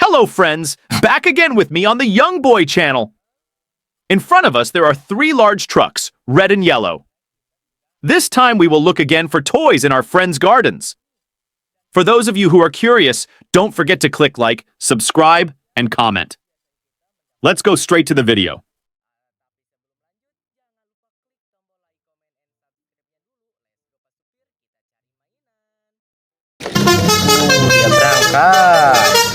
Hello friends, back again with me on the Young Boy channel. In front of us there are 3 large trucks, red and yellow. This time we will look again for toys in our friends' gardens. For those of you who are curious, don't forget to click like, subscribe, and comment. Let's go straight to the video. Dia berangkat.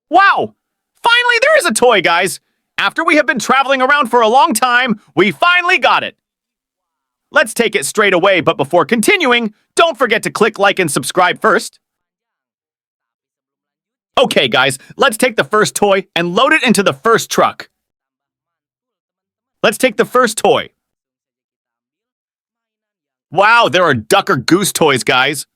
Wow! Finally there is a toy, guys! After we have been traveling around for a long time, we finally got it! Let's take it straight away, but before continuing, don't forget to click like and subscribe first. Okay, guys, let's take the first toy and load it into the first truck. Let's take the first toy. Wow, there are duck or goose toys, guys.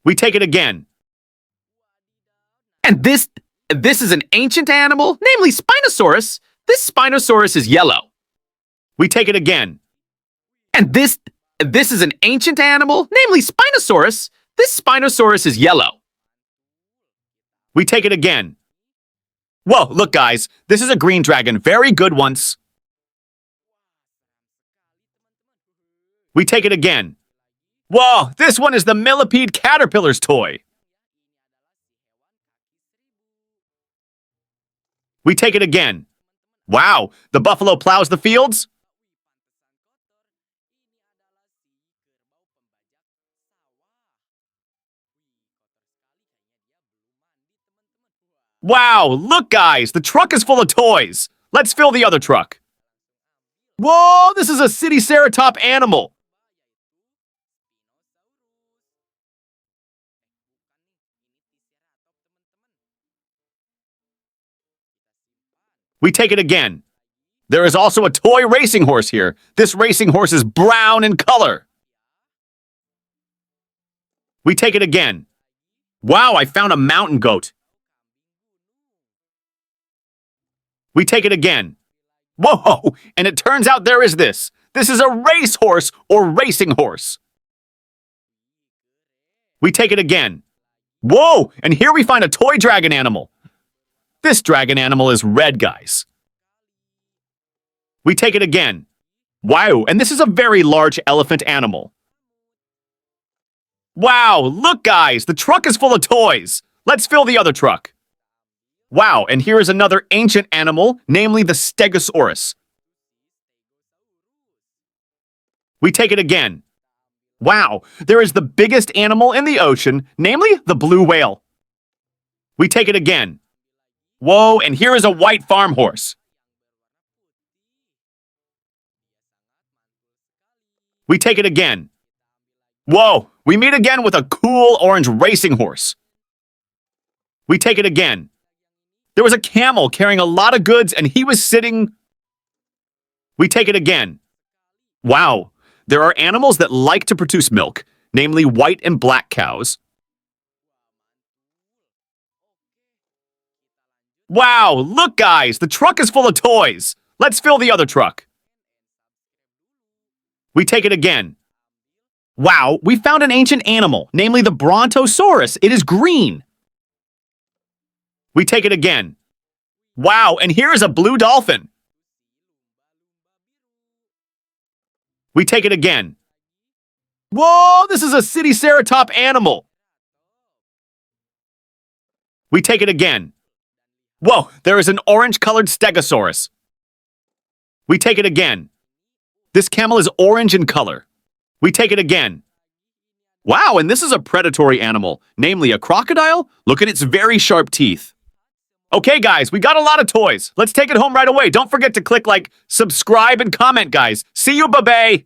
We take it again. And this is an ancient animal, namely Spinosaurus. This Spinosaurus is yellow. We take it again. And this is an ancient animal, namely Spinosaurus. This Spinosaurus is yellow. We take it again. Whoa, look guys, this is a green dragon, very good once. We take it again. Whoa, this one is the millipede caterpillar's toy. We take it again. Wow, the buffalo plows the fields? Wow, look guys, the truck is full of toys. Let's fill the other truck. Whoa, this is a City-Ceratop animal. We take it again. There is also a toy racing horse here. This racing horse is brown in color. We take it again. Wow, I found a mountain goat. We take it again. Whoa, and it turns out there is this. This is a race horse or racing horse. We take it again. Whoa, and here we find a toy dragon animal. This dragon animal is red, guys. We take it again. Wow, and this is a very large elephant animal. Wow, look guys, the truck is full of toys. Let's fill the other truck. Wow, and here is another ancient animal, namely the Stegosaurus. We take it again. Wow, there is the biggest animal in the ocean, namely the blue whale. We take it again. Whoa, and here is a white farm horse. We take it again. Whoa, we meet again with a cool orange racing horse. We take it again. There was a camel carrying a lot of goods and he was sitting. We take it again. Wow, there are animals that like to produce milk, namely white and black cows. Wow, look guys, the truck is full of toys. Let's fill the other truck. We take it again. Wow, we found an ancient animal, namely the Brontosaurus. It is green. We take it again. Wow, and here is a blue dolphin. We take it again. Whoa, this is a City-Ceratop animal. We take it again. Whoa, there is an orange-colored Stegosaurus. We take it again. This camel is orange in color. We take it again. Wow, and this is a predatory animal, namely a crocodile. Look at its very sharp teeth. Okay, guys, we got a lot of toys. Let's take it home right away. Don't forget to click like, subscribe, and comment, guys. See you, bye-bye.